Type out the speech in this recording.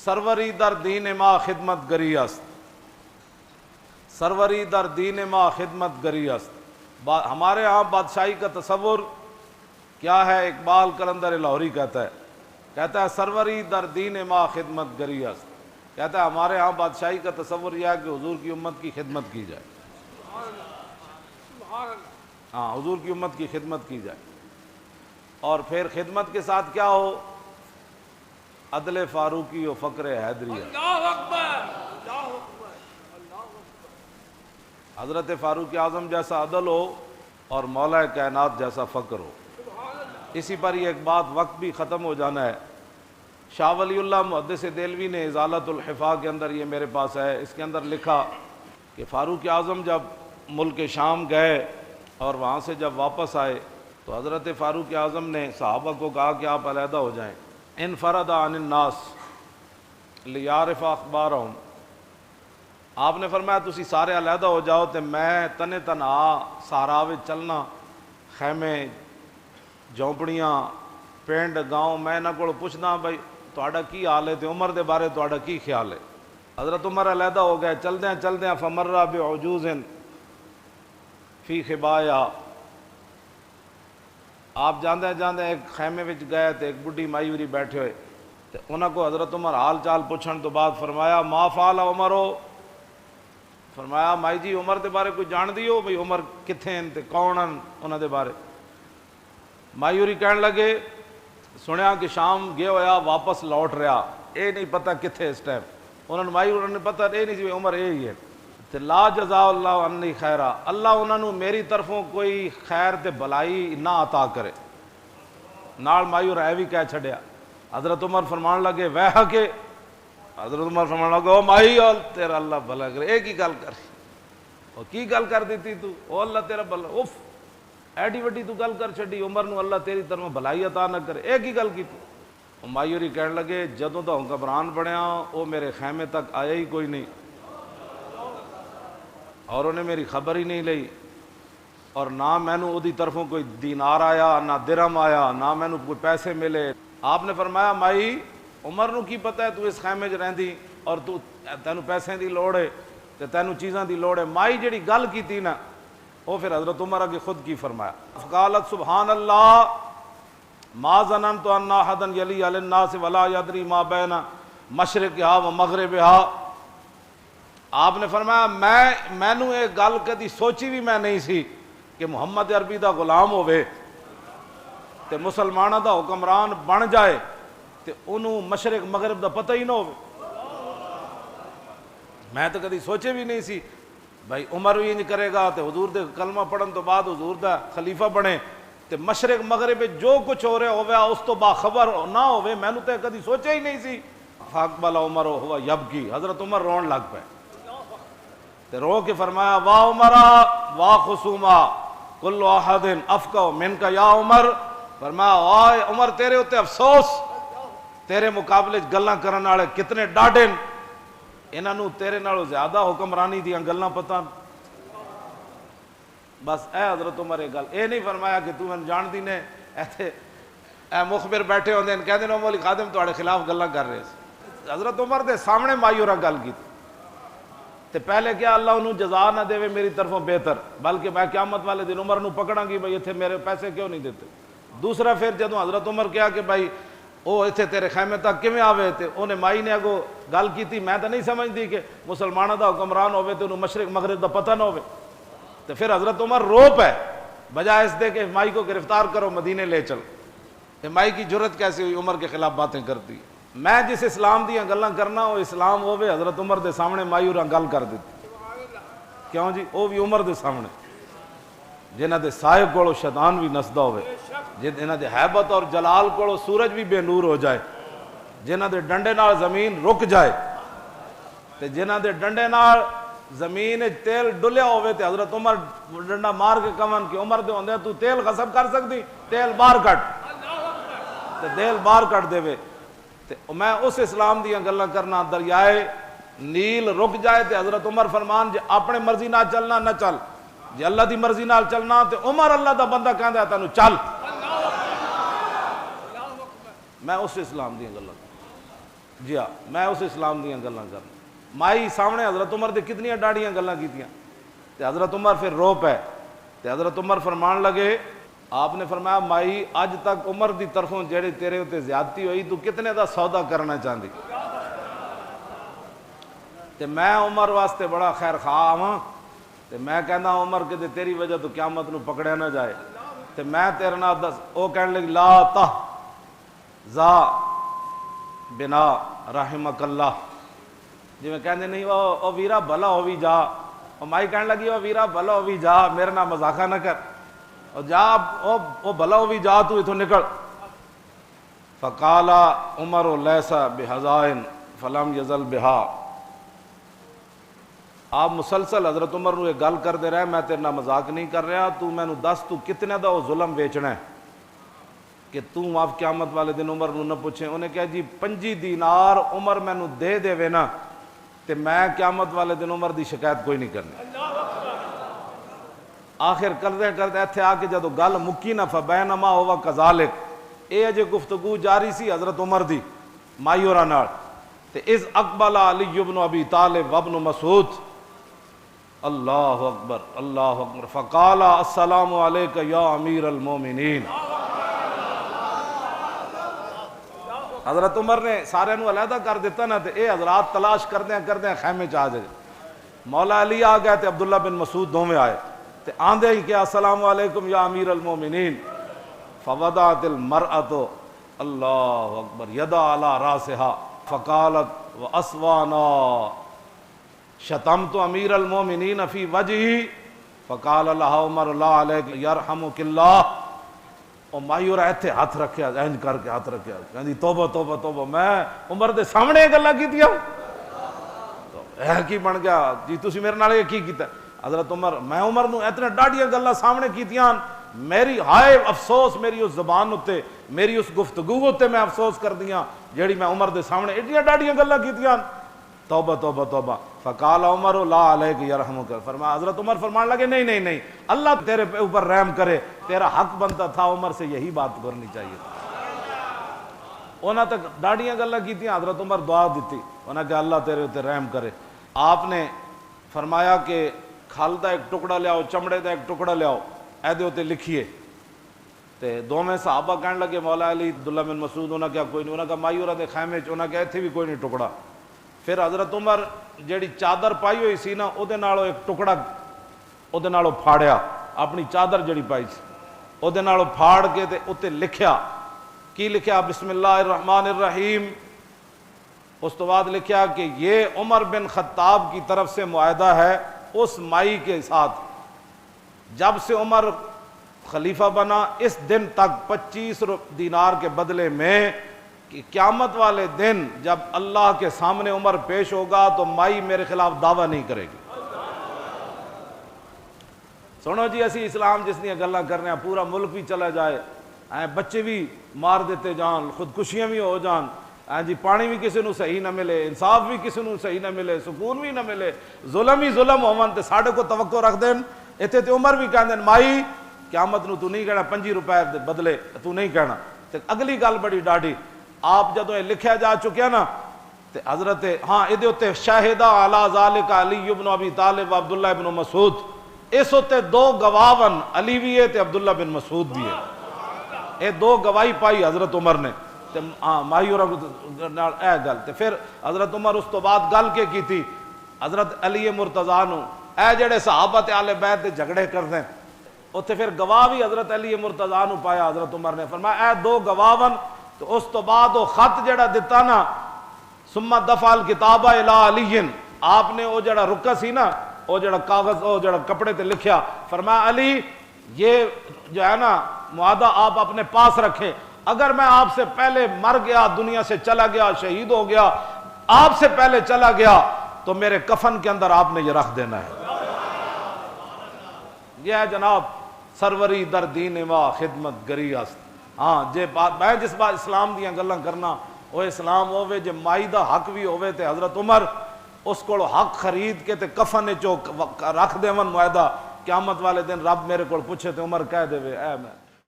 سروری در دین ما خدمت گری است، سروری در دین ما خدمت گری است۔ ہمارے ہاں بادشاہی کا تصور کیا ہے؟ اقبال قلندر لاہوری کہتا ہے سروری در دین ما خدمت گری است، کہتا ہے ہمارے ہاں بادشاہی کا تصور یہ ہے کہ حضور کی امت کی خدمت کی جائے، ہاں حضور کی امت کی خدمت کی جائے، اور پھر خدمت کے ساتھ کیا ہو؟ عدل فاروقی و فقر حیدری۔ اللہ اکبر، اللہ اکبر، اللہ اکبر۔ حضرت فاروق اعظم جیسا عدل ہو اور مولا کائنات جیسا فقر ہو۔ اسی پر یہ ایک بات، وقت بھی ختم ہو جانا ہے، شاہ ولی اللہ محدث دہلوی نے ازالۃ الحفا کے اندر، یہ میرے پاس ہے، اس کے اندر لکھا کہ فاروق اعظم جب ملک شام گئے اور وہاں سے جب واپس آئے تو حضرت فاروق اعظم نے صحابہ کو کہا کہ آپ علیحدہ ہو جائیں، انفرد عن الناس لیعرف اخبارہم۔ آپ نے فرمایا تسی سارے علیحدہ ہو جاؤ تے میں تنے تنہا صحرا وچ چلنا، خیمے جھونپڑیاں پنڈ گاؤں، میں انہاں کول پوچھنا بھائی تہاڈا کی حال ہے تے عمر دے بارے تہاڈا کی خیال ہے۔ حضرت عمر علیحدہ ہو گئے، چلدیاں فمر بعجوز فی خبایا، آپ جاندے ایک خیمے وچ گئے تے ایک بڈھی مائی ہوری بیٹھے ہوئے تے انہاں کو حضرت عمر حال چال پوچھن تو بعد فرمایا ما فعل عمرو، فرمایا مائی جی عمر دے بارے کوئی جان دیو بھئی عمر کتھے ہیں تے کون ہیں انہاں دے بارے؟ مائی ہوری کہن لگے سنیا کہ شام گیا ہویا واپس لوٹ رہا، اے نہیں پتہ کتھے اس ٹائم، انہوں نے مائی ہوری نے پتہ اے نہیں سی عمر اے ہی ہے تے لا جزا اللہ عنی خیرہ، اللہ انہوں نے میری طرفوں کوئی خیر تے بلائی نہ عطا کرے۔ نال مائی اور اے بھی کہہ چھڑیا۔ حضرت عمر فرمان لگے ویہا کہ، حضرت عمر فرمان لگے او مائی اور تیرا اللہ بھلا کرے، ایک ہی گل کر او کی گل کر دیتی تو، او اللہ تیرا بھلا، اف ایڈی وڈی تو گل کر چھڑی، عمر نو اللہ تیری طرف بھلائی عطا نہ کرے، ایک ہی گل کی تو۔ مائی ہوری کہن لگے جدوں دا حکمران بنیا او میرے خیمے تک آیا ہی کوئی نہیں، اور انہیں میری خبر ہی نہیں لئی، اور نہ مینوں اودی طرفوں کوئی دینار آیا، نہ درہم آیا، نہ مینوں کوئی پیسے ملے۔ آپ نے فرمایا مائی عمر نو کی پتہ ہے تو اس خیمے 'چ رہندی اور تو تینوں پیسے دی لوڑ ہے تے تینوں چیزاں دی لوڑ ہے۔ مائی جڑی گل کیتی نا وہ پھر حضرت عمر اگے خود کی فرمایا، فقالت سبحان اللہ ما ظننت ان احدا یلی علی الناس ولا یدری ما بین مشرقہا و مغربہا۔ آپ نے فرمایا مینوں یہ گل کدی سوچی بھی میں نہیں سی کہ محمد عربی دا غلام ہوئے تے مسلمانہ دا حکمران بن جائے تے انہوں مشرق مغرب دا پتہ ہی نہ ہوئے۔ میں تو کدی سوچے بھی نہیں سی بھائی عمر بھی انج کرے گا تے حضور دے کلمہ پڑھن تو بعد حضور دا خلیفہ بنے تے مشرق مغرب جو کچھ ہو رہا ہویا اس تو باخبر نہ ہوئے، میں نے تو کدی سوچے ہی نہیں سی۔ فاقبل عمر ہوا یبکی، حضرت عمر رون لگ پے تے رو کے فرمایا واہ عمرہ واہ خصومہ کل احد افقہ منک یا عمر، فرمایا آئے عمر تیرے ہوتے افسوس، تیرے مقابلے گلاں کرن والے کتنے ڈاڈے، انہاں نوں تیرے نالوں زیادہ حکمرانی دیاں گلاں پتہ۔ بس اے حضرت عمر یہ گل اے نہیں فرمایا کہ تو میں جان دی نے ایتھے اے مخبر بیٹھے ہوندے کہندے نے مولی خادم تواڈے خلاف گلاں کر رہے سی۔ حضرت عمر دے سامنے مایورہ گل کی تے پہلے کیا اللہ انہوں جزا نہ دے میری طرفوں بہتر، بلکہ میں قیامت والے دن عمر نو پکڑاں گی بھائی اتھے میرے پیسے کیوں نہیں دیتے۔ دوسرا پھر جدوں حضرت عمر کیا کہ بھائی او اتھے تیرے خیمے تک کیویں آوے تے انہیں مائی نے اگو گل کیتی، میں تو نہیں سمجھتی کہ مسلمانہ دا حکمران ہوئے تے انہوں مشرق مغرب دا پتہ نہ ہوئے۔ تو پھر حضرت عمر رو پے بجائے اس دے کہ مائی کو گرفتار کرو مدینے لے چل۔ کہ مائی کی جرت کیسے ہوئی عمر کے خلاف باتیں کرتی؟ میں جس اسلام دیاں گلاں کرنا وہ اسلام ہوئے حضرت عمر دے سامنے مائی اور گل کر دیتی، کیوں جی وہ بھی عمر دے سامنے جنہ دے سائے کولو شیطان بھی نسدا ہوئے، جنہ دے حیبت اور جلال کولو سورج بھی بے نور ہو جائے، جنہ دے ڈنڈے نال زمین رک جائے تے جنہ دے ڈنڈے نال زمین تیل ڈلیا ہوئے تے حضرت عمر ڈنڈا مار کے کمن کہ عمر دے ہوندے تو تیل غصب کر سکتی، تیل باہر کٹ تے تیل باہر کٹ دے وے۔ تے میں اس اسلام دیاں گلاں کرنا، دریائے نیل رک جائے تے حضرت عمر فرمان جے اپنے مرضی نال چلنا نہ چل، جے اللہ دی مرضی نال چلنا تے عمر اللہ دا بندہ کہندا ہے تینوں چل۔ میں اس اسلام دیاں گلاں جی ہاں میں اس اسلام دیاں گلاں کرنا. مائی سامنے حضرت عمر دے کتنی ڈاڑیاں گلاں کیتیاں تے حضرت عمر پھر رو پے تے حضرت عمر فرمان لگے, آپ نے فرمایا مائی اج تک عمر دی طرفوں جڑی تیرے تے زیادتی ہوئی تو کتنے دا سودا کرنا چاہندی؟ تے میں عمر واسطے بڑا خیر خواہ ہاں تے میں کہنا عمر کہ تیری وجہ تو قیامت نو پکڑیا نہ جائے تے میں تیرے نال دس. او کہنے لگی لا تحزا بنا رحمک اللہ, جی میں کہندے نہیں او ویرا بھلا ہووی جا. او مائی کہنے لگی او ویرا بھلا ہووی جا, میرے نال مذاقہ نہ کر, او جا او بھلا ہووی جا, تو اتھوں نکل. فقال عمر لیس بحزائن فلم یزل بہا. آپ مسلسل حضرت عمر نو یہ گل کرتے رہے, میں تیرے نال مذاق نہیں کر رہا, تو مینو دس تو کتنے دا وہ ظلم ویچنا ہے کہ تم آپ قیامت والے دن عمر نو نہ پوچھیں. انہیں کہا جی 5 دینار عمر مینو دے دے وے نا تے میں قیامت والے دن عمر دی شکایت کوئی نہیں کرنی. آخر کرتے کرتے ایتھے آ کے جدو گل مکی نا فبینما ہوا کذالک, اے اجے گفتگو جاری سی حضرت عمر دی مائی ہوراں نال تے اذ اقبل علی بن ابی طالب وابن مسعود, اللہ اکبر اللہ اکبر, فقال السلام علیک یا امیر المومنین. حضرت عمر نے سارے نو علیحدہ کر دیتا نا تے اے حضرات تلاش کردیں خیمے چ آ جائے. مولا علی آ گئے تے عبداللہ بن مسعود دوویں آئے تے آندے ہی کیا السلام علیکم یا امیر المومنین. فوضعت المرأة اللہ اکبر یدا علی راسها فقالت واسوانا شتمت امیر المومنین فی وجہی فقال اللہ عمر لا علیک یرحمک اللہ. اور مایور ایتھے ہاتھ رکھیا اینج کر کے ہاتھ رکھیا کہندی توبہ توبہ توبہ, میں عمر دے سامنے گلاں کیتیاں اے کی بن گیا جی تسی میرے نال کی کیتا. حضرت عمر میں عمر نو اتنے ڈاڈیاں گلاں سامنے کیتیاں, میری ہائے افسوس میری اس زبان اتے میری اس گفتگو اتے میں افسوس کر دیاں جیڑی میں عمر دے سامنے ایڈیاں ڈاڈیاں گلاں کیتیاں. توبہ توبہ توبہ. فقال عمر لا علیک یرحمک, فرمایا حضرت عمر فرمان لگے نہیں نہیں نہیں اللہ تیرے اوپر رحم کرے, تیرا حق بنتا تھا عمر سے یہی بات کرنی چاہیے تھا. انہاں تک ڈاڑیاں گلاں کیتیاں, حضرت عمر دعا دیتی انہاں کہ اللہ تیرے اوپر رحم کرے. آپ نے فرمایا کہ کھل دا ایک ٹکڑا لیاؤ, چمڑے دا ایک ٹکڑا لیاؤ, اے دے اوتے لکھیے. تے دوویں صحابہ کہن لگے مولا علی عبداللہ بن مسعود, انہاں کیا کوئی نہیں, انہاں کہا مایورہ دے خیمے چ, انہاں کہا ایتھے بھی کوئی نہیں ٹکڑا. پھر حضرت عمر جیڑی چادر پائی ہوئی سی نا او دے نالوں ایک ٹکڑا او دے نالوں پھاڑیا, اپنی چادر جڑی پائی سی او دے نالوں پھاڑ کے تے اوتے لکھیا. کی لکھیا؟ بسم اللہ الرحمن الرحیم. اس تو بعد لکھیا کہ یہ عمر بن خطاب کی طرف سے معاہدہ ہے اس مائی کے ساتھ, جب سے عمر خلیفہ بنا اس دن تک 25 دینار کے بدلے میں کہ قیامت والے دن جب اللہ کے سامنے عمر پیش ہوگا تو مائی میرے خلاف دعویٰ نہیں کرے گی. سنو جی اسی اسلام جس دیا گلاں کر رہے ہیں, پورا ملک بھی چلا جائے, بچے بھی مار دیتے جان, خودکشیاں بھی ہو جان, جی پانی بھی کسی نو صحیح نہ ملے, انصاف بھی کسی نو صحیح نہ ملے, سکون بھی نہ ملے, ظلم ہی ظلم ہون تے ساڈے کو توقع رکھ دین. اتنے تے عمر بھی کہندے مائی قیامت نو تو نہیں کہنا 5 روپے دے بدلے تو نہیں کہنا. تے اگلی گل بڑی ڈاڈی, آپ جدوں یہ لکھیا جا چکیا نا تے حضرت ہاں ادھے اتے شاہدہ علی ذالک علی بن ابی طالب و عبداللہ بن مسعود, اس اتے 2 گواہن علی بھی ہے تے عبداللہ بن مسعود بھی ہے. یہ 2 گواہی پائی حضرت عمر نے تے مایور نال اے گل. تے پھر حضرت عمر اس تو بعد گل کے کی تھی حضرت علی مرتضیٰ نو, اے جڑے صحابہ تے اہل بیت دے جھگڑے کردے اوتھے پھر گواہ بھی حضرت علی مرتضیٰ نو پایا. حضرت عمر نے فرمایا اے 2 گواہن. تو اس تو بعد وہ خط جڑا دیتا نا ثم دفع الکتاب الی علی, آپ نے وہ جڑا رکا سی نا وہ جڑا کاغذ وہ جڑا کپڑے تے لکھیا, فرمایا علی یہ جو ہے نا معاہدہ آپ اپنے پاس رکھیں, اگر میں آپ سے پہلے مر گیا, دنیا سے چلا گیا, شہید ہو گیا, آپ سے پہلے چلا گیا تو میرے کفن کے اندر آپ نے یہ رکھ دینا ہے. یہ ہے جناب سروری در دین و خدمت گری است. ہاں جے بات میں جس بات اسلام دیاں گلاں کرنا وہ اسلام ہووے جے مائی دا حق بھی ہووے تے حضرت عمر اس کو حق خرید کے تے کفن چو رکھ دیون معاہدہ, قیامت والے دن رب میرے کو پوچھے تے عمر کہہ دے اے میں